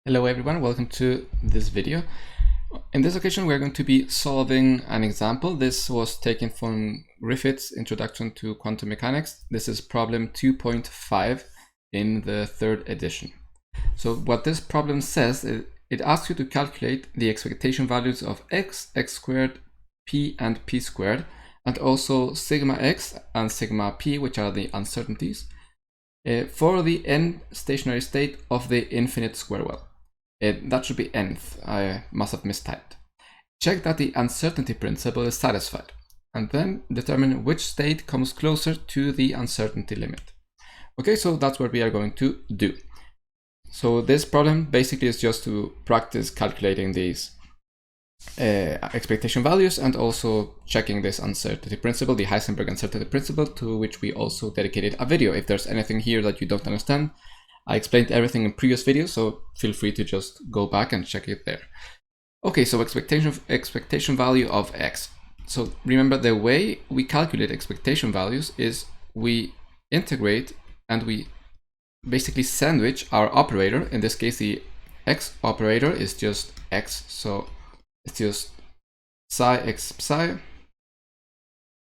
Hello everyone, welcome to this video. In this occasion we're going to be solving an example. This was taken from Griffiths Introduction to Quantum Mechanics. This is problem 2.5 in the third edition. So what this problem says is it asks you to calculate the expectation values of x, x squared, p and p squared, and also sigma x and sigma p, which are the uncertainties, for the n stationary state of the infinite square well. That should be nth. I must have mistyped. Check that the uncertainty principle is satisfied, and then determine which state comes closer to the uncertainty limit. Okay, so that's what we are going to do. So this problem basically is just to practice calculating these expectation values and also checking this uncertainty principle, the Heisenberg uncertainty principle, to which we also dedicated a video. If there's anything here that you don't understand, I explained everything in previous videos, so feel free to just go back and check it there. Okay, so expectation value of x. So remember, the way we calculate expectation values is we integrate and we basically sandwich our operator. In this case, the x operator is just x, so it's just psi x psi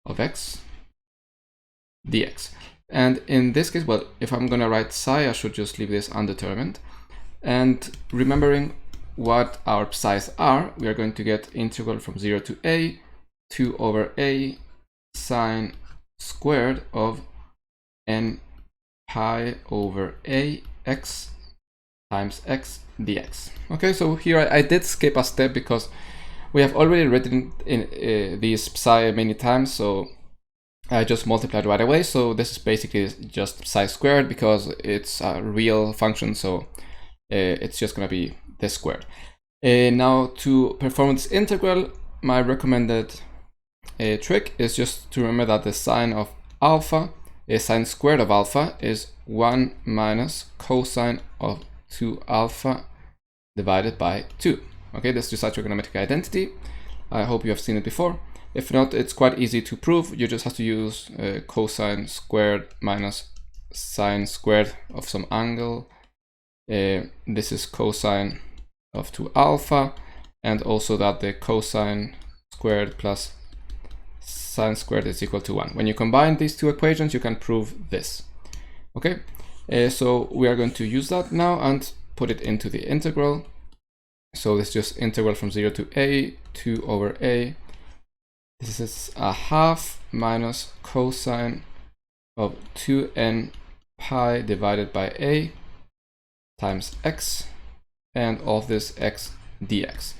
of x dx. And in this case, well, if I'm gonna write psi, I should just leave this undetermined. And remembering what our psi's are, we are going to get integral from 0 to a, 2 over a sine squared of n pi over a x times x dx. Okay, so here I did skip a step because we have already written in these psi many times, so I just multiplied right away. So this is basically just psi squared because it's a real function, so it's just going to be this squared. Now to perform this integral, my recommended trick is just to remember that the sine of alpha, sine squared of alpha, is 1 minus cosine of 2 alpha divided by 2. Okay, this is such a trigonometric identity. I hope you have seen it before. If not, it's quite easy to prove. You just have to use cosine squared minus sine squared of some angle. This is cosine of 2 alpha, and also that the cosine squared plus sine squared is equal to 1. When you combine these two equations, you can prove this. Okay, so we are going to use that now and put it into the integral. So this is just integral from 0 to a, 2 over a. This is a half minus cosine of 2n pi divided by a times x, and of this x dx.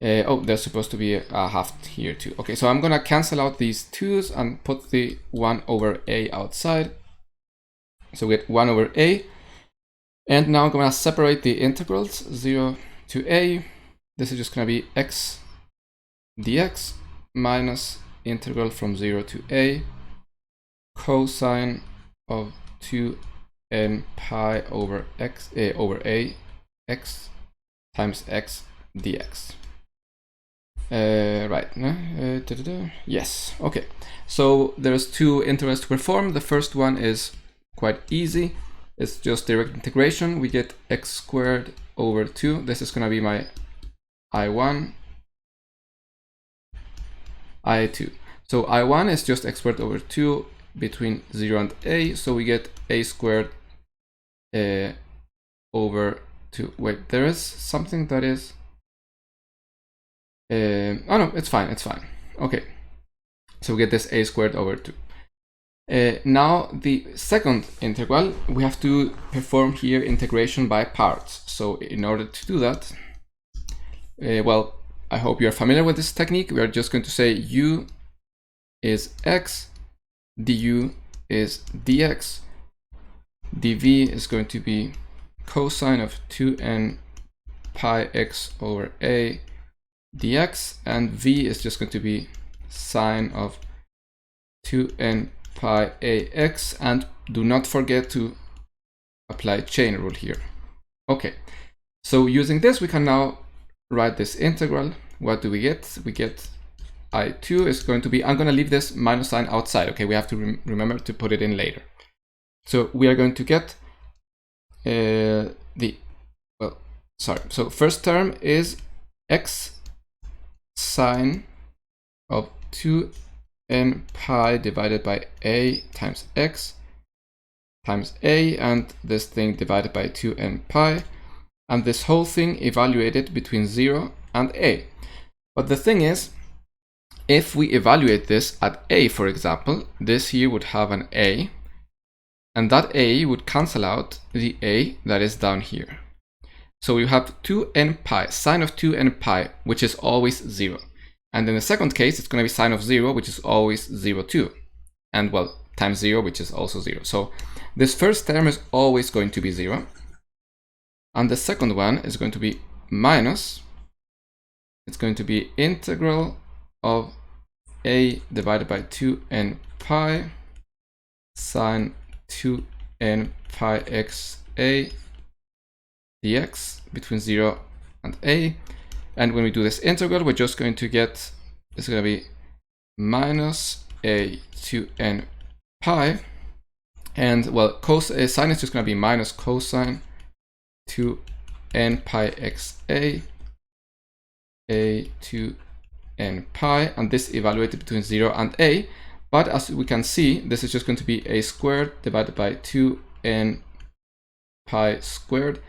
Oh, there's supposed to be a half here too. Okay, so I'm gonna cancel out these 2's and put the 1 over a outside. So we get 1 over a. And now I'm gonna separate the integrals, 0 to a. This is just gonna be x dx minus integral from 0 to a cosine of 2n pi over x over a x times x dx. Right, yes, okay. So there's two integrals to perform. The first one is quite easy. It's just direct integration. We get x squared over 2. This is gonna be my I1, I2. So I1 is just x squared over 2 between 0 and a, so we get a squared over 2. Wait, there is something that is... oh no, it's fine, it's fine. Okay, so we get this a squared over 2. Now the second integral, we have to perform here integration by parts. So in order to do that, well, I hope you're familiar with this technique. We are just going to say u is x, du is dx, dv is going to be cosine of 2n pi x over a dx, and v is just going to be sine of 2n pi ax, and do not forget to apply chain rule here. Okay, so using this we can now write this integral. What do we get? We get I2 is going to be, I'm going to leave this minus sign outside. Okay, we have to remember to put it in later. So we are going to get the So first term is x sine of 2n pi divided by a times x times a, and this thing divided by 2n pi, and this whole thing evaluated between 0 and a. But the thing is, if we evaluate this at a, for example, this here would have an a, and that a would cancel out the a that is down here. So we have 2n pi, sine of 2n pi, which is always 0. And in the second case, it's going to be sine of 0, which is always 0 too. And well, times 0, which is also 0. So this first term is always going to be 0. And the second one is going to be minus. It's going to be integral of a divided by 2n pi sine 2n pi x a dx between 0 and a. And when we do this integral, we're just going to get, it's going to be minus a 2n pi. And well, sine is just going to be minus cosine 2n pi x a 2n pi, and this evaluated between 0 and a. But as we can see, this is just going to be a squared divided by 2n pi squared.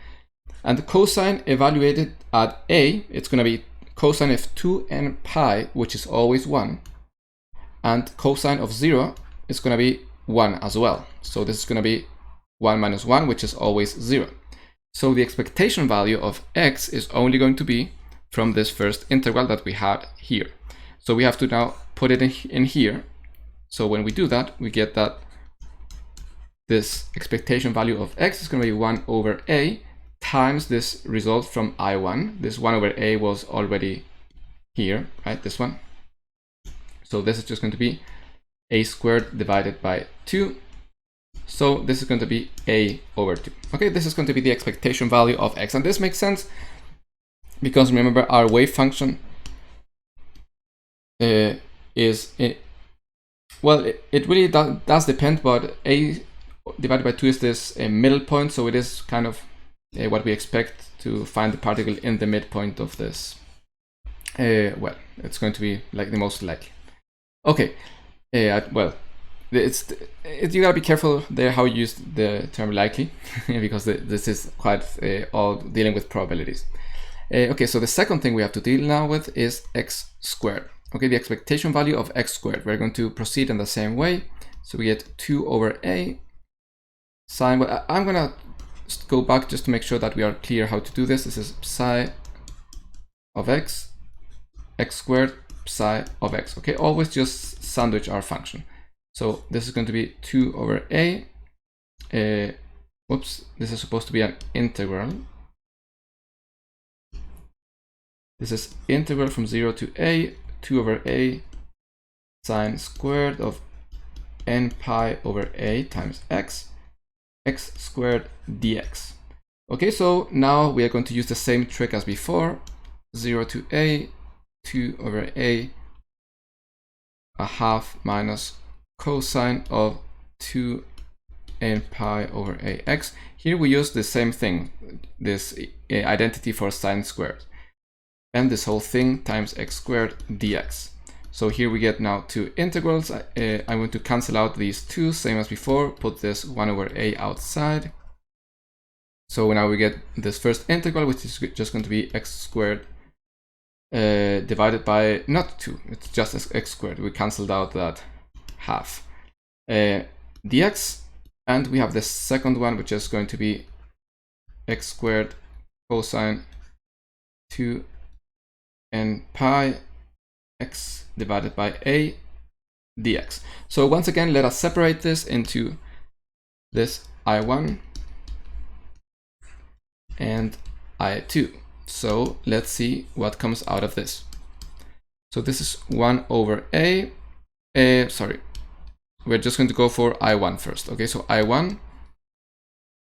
And the cosine evaluated at a, it's going to be cosine of 2n pi, which is always 1. And cosine of 0 is going to be 1 as well. So this is going to be 1 minus 1, which is always 0. So the expectation value of x is only going to be from this first integral that we had here. So we have to now put it in here. So when we do that, we get that this expectation value of x is going to be 1 over a times this result from I1. This 1 over a was already here, right? This one. So this is just going to be a squared divided by 2. So this is going to be a over 2. Okay, this is going to be the expectation value of x. And this makes sense because remember our wave function it really does depend, but a divided by 2 is this middle point. So it is kind of what we expect to find the particle in the midpoint of this. Well, it's going to be like the most likely. Okay, well, you gotta be careful there how you use the term likely because this is quite all dealing with probabilities. Okay, so the second thing we have to deal now with is x squared. Okay, the expectation value of x squared. We're going to proceed in the same way. So we get 2 over a sine. Well, I'm gonna go back just to make sure that we are clear how to do this. This is psi of x squared, psi of x. Okay, always just sandwich our function. So this is going to be 2 over a. Whoops, this is supposed to be an integral. This is integral from 0 to a, 2 over a sine squared of n pi over a times x squared dx. Okay, so now we are going to use the same trick as before. 0 to a, 2 over a half minus cosine of 2 n pi over ax. Here we use the same thing, this identity for sine squared. And this whole thing times x squared dx. So here we get now two integrals. I'm going to cancel out these two, same as before, put this 1 over a outside. So now we get this first integral, which is just going to be x squared divided by, not 2, it's just x squared. We cancelled out that half. Dx, and we have the second one, which is going to be x squared cosine 2 n pi x divided by a dx. So once again, let us separate this into this I1 and I2. So let's see what comes out of this. So this is 1 over a, sorry, we're just going to go for I1 first. Okay, so I1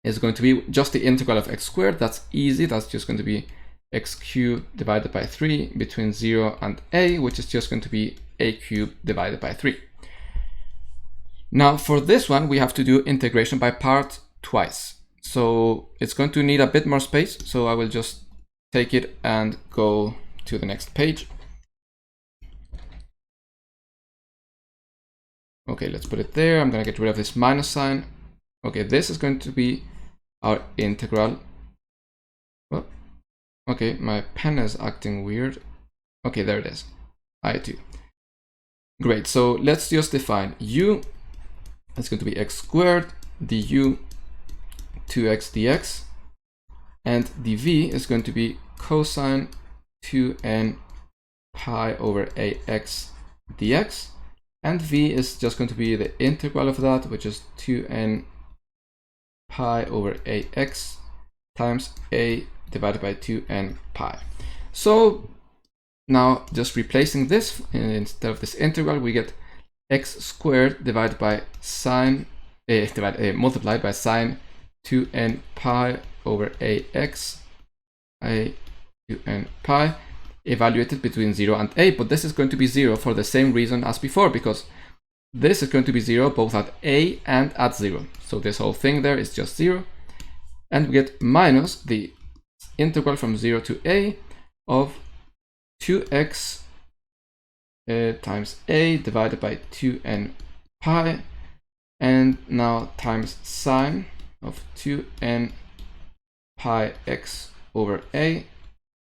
is going to be just the integral of x squared. That's easy. That's just going to be x cubed divided by 3 between 0 and a, which is just going to be a cubed divided by 3. Now for this one, we have to do integration by part twice. So it's going to need a bit more space. So I will just take it and go to the next page. Okay, let's put it there. I'm gonna get rid of this minus sign. Okay, this is going to be our integral. Oh, okay, my pen is acting weird. Okay, there it is. I2. Great, so let's just define u. It's going to be x squared du 2x dx, and dv is going to be cosine 2n pi over ax dx, and v is just going to be the integral of that, which is 2n pi over ax times a divided by 2n pi. So now just replacing this, instead of this integral, we get x squared divided by sine multiplied by sine 2n pi over ax a 2n pi, evaluated between 0 and a, but this is going to be 0 for the same reason as before, because this is going to be 0 both at a and at 0. So this whole thing there is just 0, and we get minus the integral from 0 to a of 2x times a divided by 2n pi, and now times sine of 2n pi x over a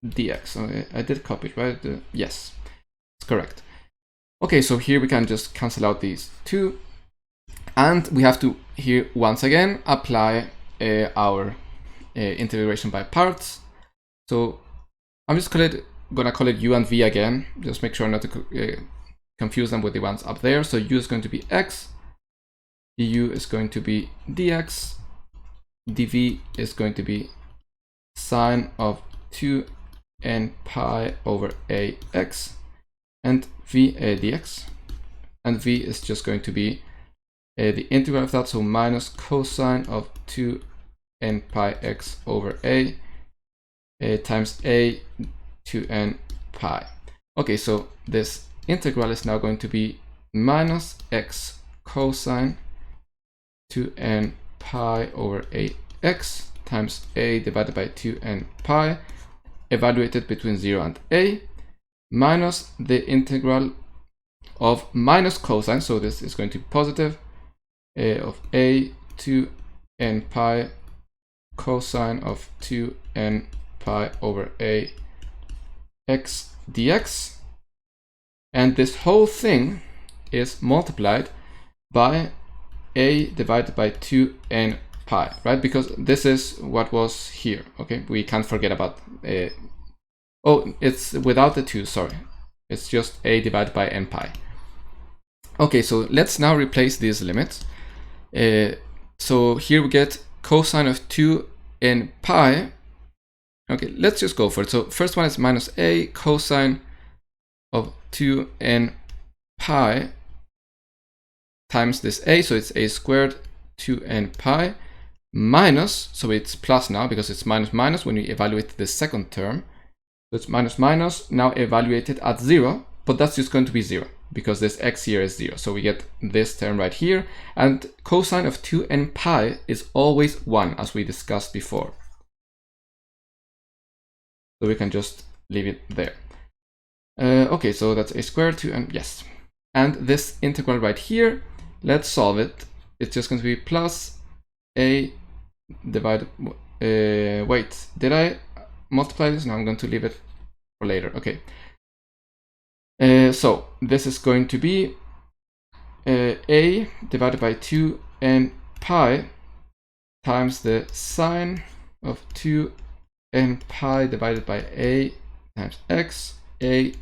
dx. Okay, I did copy it, right? Yes, it's correct. Okay, so here we can just cancel out these two, and we have to here once again apply our integration by parts. So I'm just gonna call it u and v again, just make sure not to confuse them with the ones up there. So u is going to be x, du is going to be dx, dv is going to be sine of 2n pi over ax, and v dx, and v is just going to be the integral of that, so minus cosine of 2n pi x over a times a 2n pi. Okay, so this integral is now going to be minus x cosine 2n pi over ax times a divided by 2n pi, evaluated between 0 and a, minus the integral of minus cosine, so this is going to be positive, of a 2n pi cosine of 2n pi over a x dx, and this whole thing is multiplied by a divided by 2n pi, right? Because this is what was here. Okay, we can't forget about oh, it's without the 2, sorry, it's just a divided by n pi. Okay, so let's now replace these limits. So here we get cosine of 2n pi. Okay, let's just go for it. So first one is minus a cosine of 2n pi times this a, so it's a squared 2n pi, minus, so it's plus now because it's minus minus when we evaluate the second term. So it's minus minus, now evaluated at 0, but that's just going to be 0 because this x here is 0. So we get this term right here, and cosine of 2n pi is always 1, as we discussed before. So we can just leave it there. Okay, so that's a squared 2n, yes. And this integral right here, let's solve it. It's just going to be plus a divided, wait, did I multiply this? No, I'm going to leave it for later. Okay. So this is going to be a divided by 2n pi times the sine of 2n pi divided by a times x, a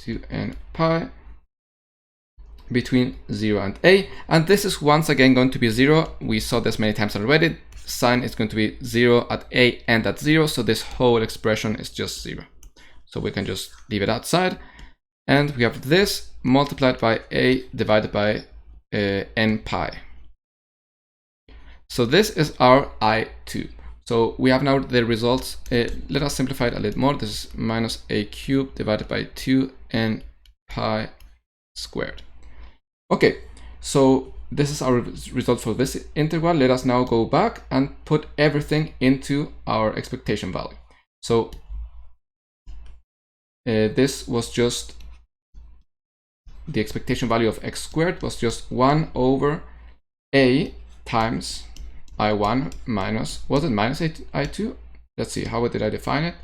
2n pi between 0 and a, and this is once again going to be 0. We saw this many times already. Sine is going to be 0 at a and at 0, so this whole expression is just 0. So we can just leave it outside, and we have this multiplied by a divided by n pi. So this is our I2. So we have now the results. Let us simplify it a little more. This is minus a cubed divided by 2n pi squared. Okay, so this is our result for this integral. Let us now go back and put everything into our expectation value. So this was just the expectation value of x squared was just 1 over a times I1 minus, was it minus I2? Let's see, how did I define it?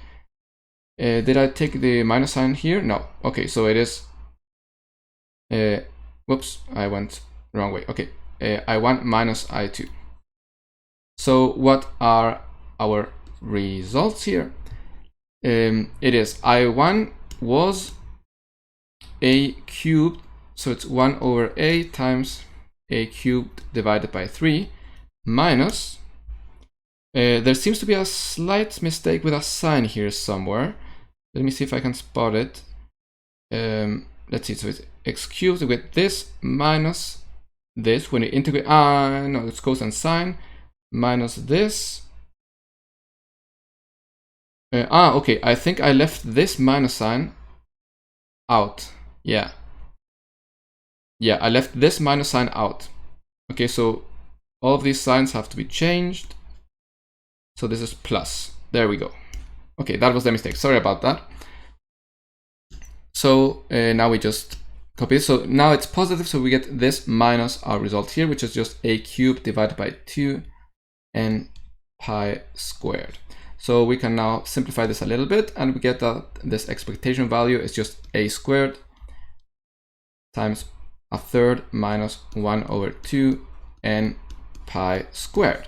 Did I take the minus sign here? No. Okay, so it is, whoops, I went wrong way. Okay, I1 minus I2. So what are our results here? It is I1 was a cubed, so it's 1 over a times a cubed divided by 3 minus, there seems to be a slight mistake with a sign here somewhere. Let me see if I can spot it. Let's see, so it's x cubed with this minus this. When you integrate, no, it's cosine sine minus this. Okay, I think I left this minus sign out. Yeah, I left this minus sign out. Okay, so all of these signs have to be changed. So this is plus. There we go. Okay, that was the mistake. Sorry about that. So now we just copy it. So now it's positive, so we get this minus our result here, which is just a cubed divided by 2 n pi squared. So we can now simplify this a little bit, and we get that this expectation value is just a squared times a third minus 1 over 2 n pi squared.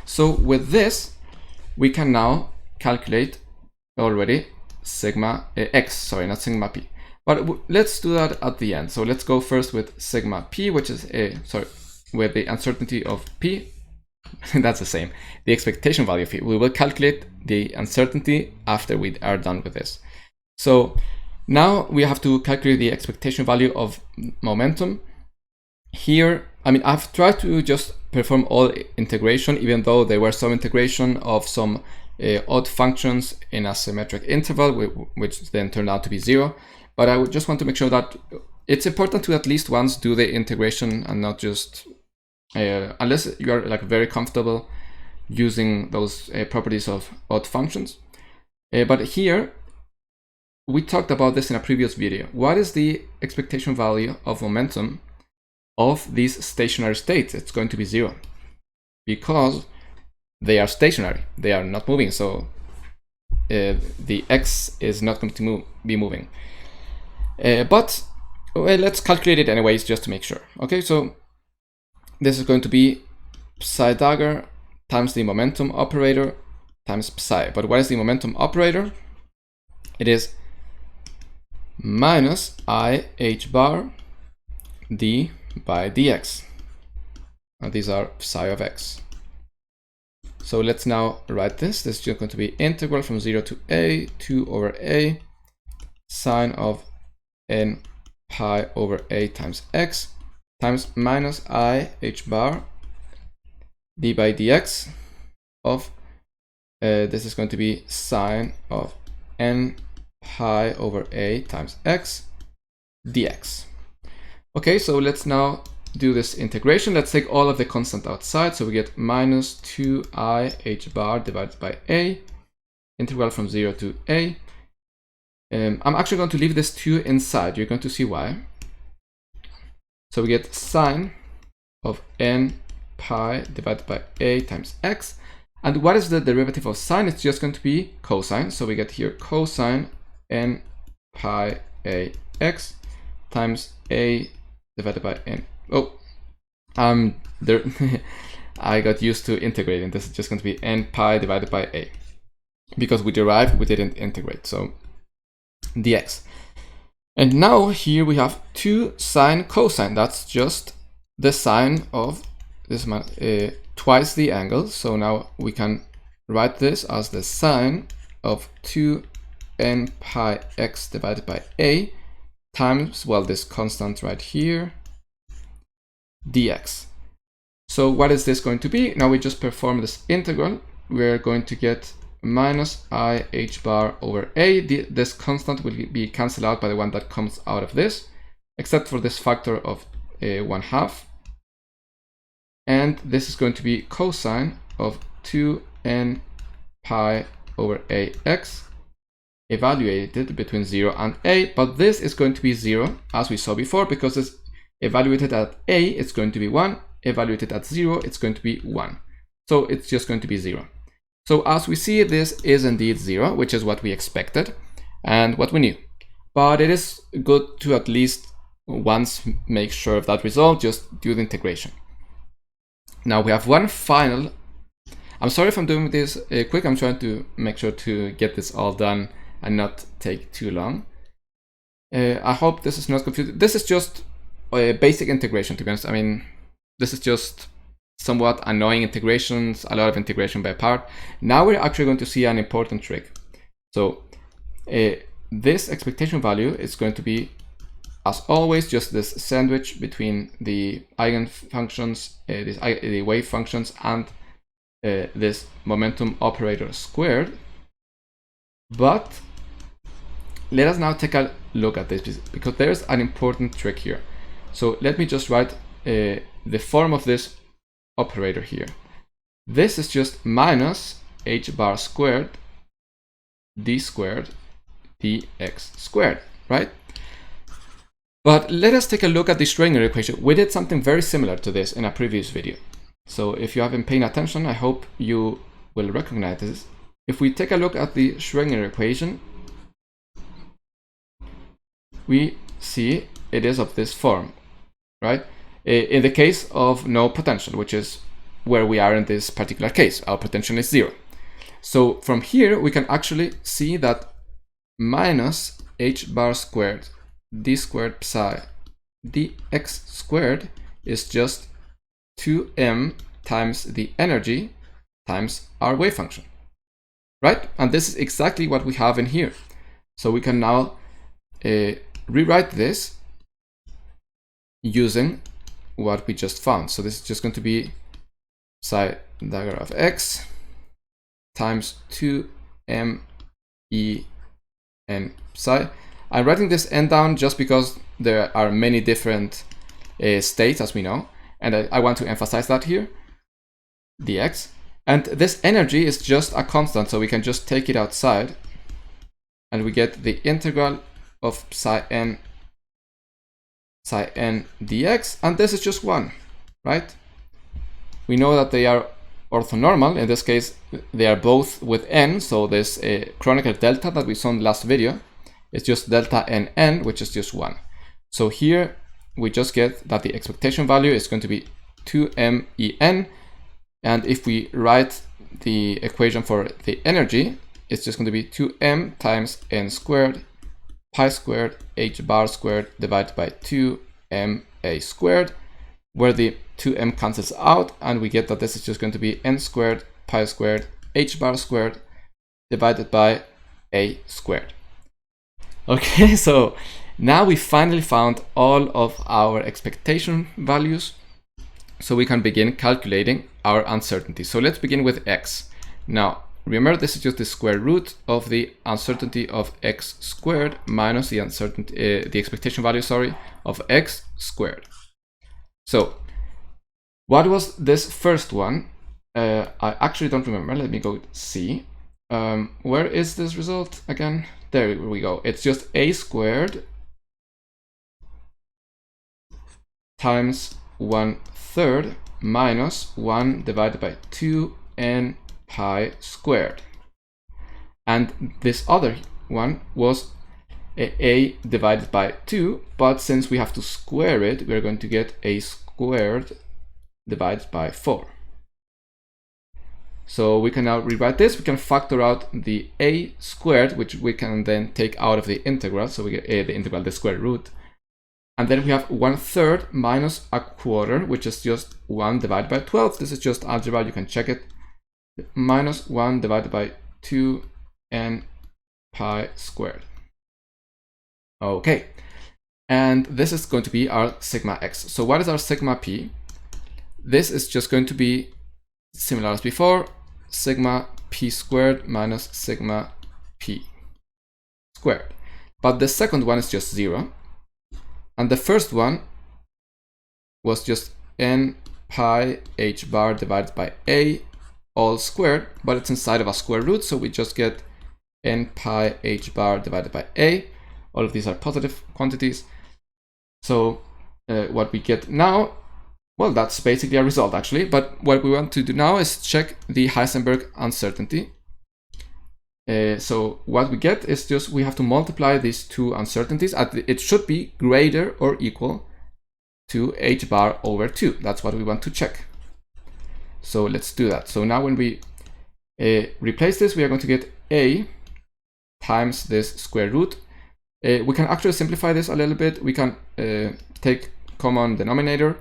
So with this, we can now calculate already sigma x, sorry, not sigma p. But let's do that at the end. So let's go first with sigma p, which is with the uncertainty of p. That's the same. The expectation value of p. We will calculate the uncertainty after we are done with this. So now we have to calculate the expectation value of momentum. Here, I mean, I've tried to just perform all integration, even though there were some integration of some odd functions in a symmetric interval, which then turned out to be 0. But I would just want to make sure that it's important to at least once do the integration and not just, unless you are like very comfortable using those properties of odd functions. But here, we talked about this in a previous video. What is the expectation value of momentum of these stationary states? It's going to be 0 because they are stationary, they are not moving, so the x is not going to be moving. But well, let's calculate it anyways just to make sure. Okay, so this is going to be psi dagger times the momentum operator times psi. But what is the momentum operator? It is minus I h bar d by dx. And these are psi of x. So let's now write this. This is just going to be integral from 0 to a, 2 over a, sine of n pi over a times x times minus I h bar d by dx of, this is going to be sine of n pi over a times x dx. Okay, so let's now do this integration. Let's take all of the constant outside. So we get minus 2I h bar divided by a, integral from 0 to a. I'm actually going to leave this 2 inside. You're going to see why. So we get sine of n pi divided by a times x. And what is the derivative of sine? It's just going to be cosine. So we get here cosine n pi a x times a divided by n. Oh, there I got used to integrating. This is just going to be n pi divided by a. Because we derived, we didn't integrate. So dx. And now here we have 2 sine cosine. That's just the sine of this twice the angle. So now we can write this as the sine of 2 n pi x divided by a times, well, this constant right here, dx. So what is this going to be? Now we just perform this integral. We're going to get minus I h bar over a. This constant will be cancelled out by the one that comes out of this, except for this factor of 1/2. And this is going to be cosine of 2 n pi over a x evaluated between 0 and a, but this is going to be 0 as we saw before, because it's evaluated at a, it's going to be 1, evaluated at 0, it's going to be 1. So it's just going to be 0. So as we see, this is indeed 0, which is what we expected and what we knew. But it is good to at least once make sure of that result, just do the integration. Now we have one final. I'm sorry if I'm doing this quick, I'm trying to make sure to get this all done and not take too long. I hope this is not confusing. This is just a basic integration, to be honest. I mean, this is just somewhat annoying integrations, a lot of integration by part. Now we're actually going to see an important trick. So this expectation value is going to be, as always, just this sandwich between the eigenfunctions, the wave functions, and this momentum operator squared. But let us now take a look at this, because there's an important trick here. So let me just write the form of this operator here. This is just minus h bar squared d squared dx squared, right? But let us take a look at the Schrödinger equation. We did something very similar to this in a previous video. So if you have been paying attention, I hope you will recognize this. If we take a look at the Schrödinger equation, we see it is of this form, right? In the case of no potential, which is where we are in this particular case, our potential is 0. So from here, we can actually see that minus h bar squared d squared psi dx squared is just 2m times the energy times our wave function, right? And this is exactly what we have in here. So we can now rewrite this using what we just found. So this is just going to be psi dagger of x times 2m e n psi. I'm writing this n down just because there are many different states, as we know, and I want to emphasize that here, dx. And this energy is just a constant, so we can just take it outside, and we get the integral of psi n dx, and this is just 1, right? We know that they are orthonormal. In this case, they are both with n, so this Kronecker delta that we saw in the last video is just delta n, which is just 1. So here we just get that the expectation value is going to be 2m e n, and if we write the equation for the energy, it's just going to be 2m times n squared pi squared h bar squared divided by 2m a squared, where the 2m cancels out, and we get that this is just going to be n squared pi squared h bar squared divided by a squared. Okay, so now we finally found all of our expectation values, so we can begin calculating our uncertainty. So let's begin with x. Now remember, this is just the square root of the uncertainty of x squared minus the uncertainty, the expectation value, sorry, of x squared. So what was this first one? I actually don't remember. Let me go see. Where is this result again? There we go. It's just a squared times 1/3 minus 1 divided by 2n pi squared. And this other one was a divided by 2, but since we have to square it, we're going to get a squared divided by 4. So we can now rewrite this. We can factor out the a squared, which we can then take out of the integral. So we get the integral, the square root. And then we have 1/3 minus 1/4, which is just 1 divided by 12. This is just algebra, you can check it. Minus 1 divided by 2n pi squared. Okay, and this is going to be our sigma x. So what is our sigma p? This is just going to be similar as before, sigma p squared minus sigma p squared. But the second one is just 0. And the first one was just n pi h bar divided by a all squared, but it's inside of a square root, so we just get n pi h bar divided by a. All of these are positive quantities. So what we get now, well, that's basically a result actually, but what we want to do now is check the Heisenberg uncertainty. So what we get is just we have to multiply these two uncertainties. It should be greater or equal to h bar over 2. That's what we want to check. So let's do that. So now when we replace this, we are going to get a times this square root. We can actually simplify this a little bit. We can take common denominator.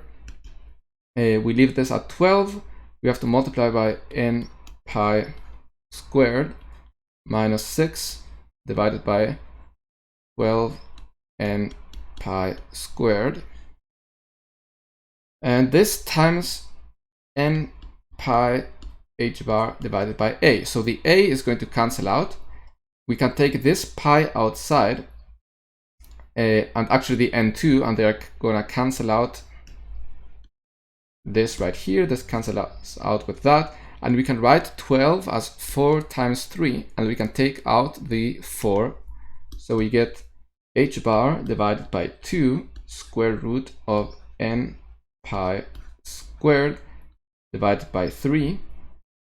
We leave this at 12. We have to multiply by n pi squared minus 6 divided by 12 n pi squared. And this times n pi h bar divided by a. So the a is going to cancel out. We can take this pi outside and actually the n2, and they're going to cancel out this right here. This cancels out with that. And we can write 12 as 4 times 3, and we can take out the 4. So we get h bar divided by 2 square root of n pi squared divided by 3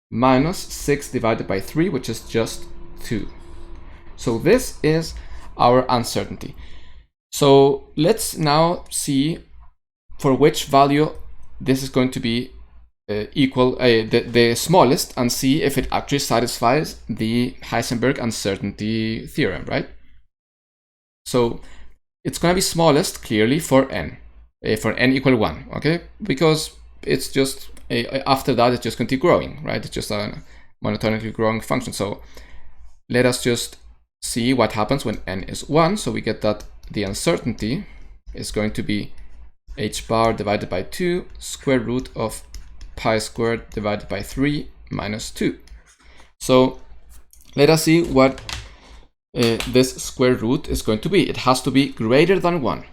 minus 6 divided by 3, which is just 2. So this is our uncertainty. So let's now see for which value this is going to be equal, the smallest, and see if it actually satisfies the Heisenberg uncertainty theorem, right? So it's going to be smallest clearly for n equal 1, okay? Because it's just, after that, it's just going to keep growing, right? It's just a monotonically growing function. So let us just see what happens when n is 1. So we get that the uncertainty is going to be h bar divided by 2 square root of pi squared divided by 3 minus 2. So let us see what this square root is going to be. It has to be greater than 1,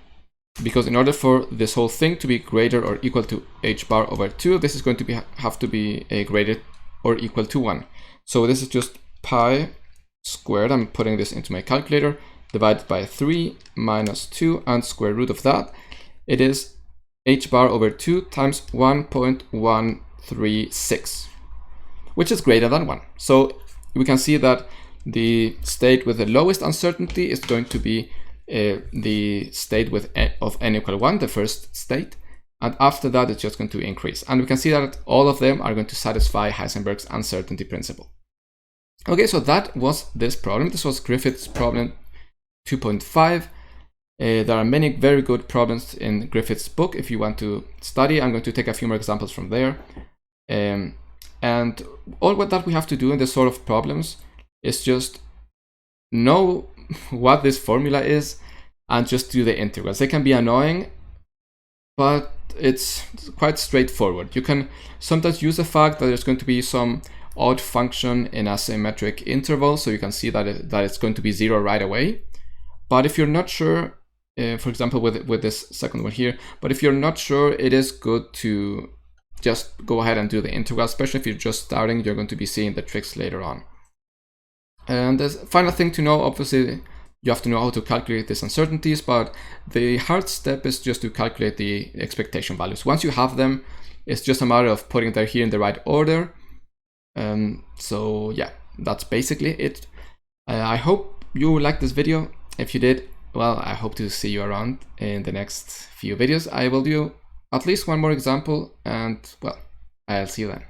because in order for this whole thing to be greater or equal to h bar over 2, this is going to have to be greater or equal to 1. So this is just pi squared, I'm putting this into my calculator, divided by 3 minus 2, and square root of that, it is h bar over 2 times 1.136, which is greater than 1. So we can see that the state with the lowest uncertainty is going to be the state with of n equal 1, the first state, and after that it's just going to increase. And we can see that all of them are going to satisfy Heisenberg's uncertainty principle. Okay, so that was this problem. This was Griffiths problem 2.5. There are many very good problems in Griffiths' book if you want to study. I'm going to take a few more examples from there. And all that we have to do in this sort of problems is just know what this formula is and just do the integrals. They can be annoying, but it's quite straightforward. You can sometimes use the fact that there's going to be some odd function in a symmetric interval, so you can see that it's going to be 0 right away. But if you're not sure, for example, with this second one here, but if you're not sure, it is good to just go ahead and do the integral, especially if you're just starting. You're going to be seeing the tricks later on. And the final thing to know, obviously, you have to know how to calculate these uncertainties, but the hard step is just to calculate the expectation values. Once you have them, it's just a matter of putting them here in the right order. So yeah, that's basically it. I hope you liked this video. If you did, well, I hope to see you around in the next few videos. I will do at least one more example, and well, I'll see you then.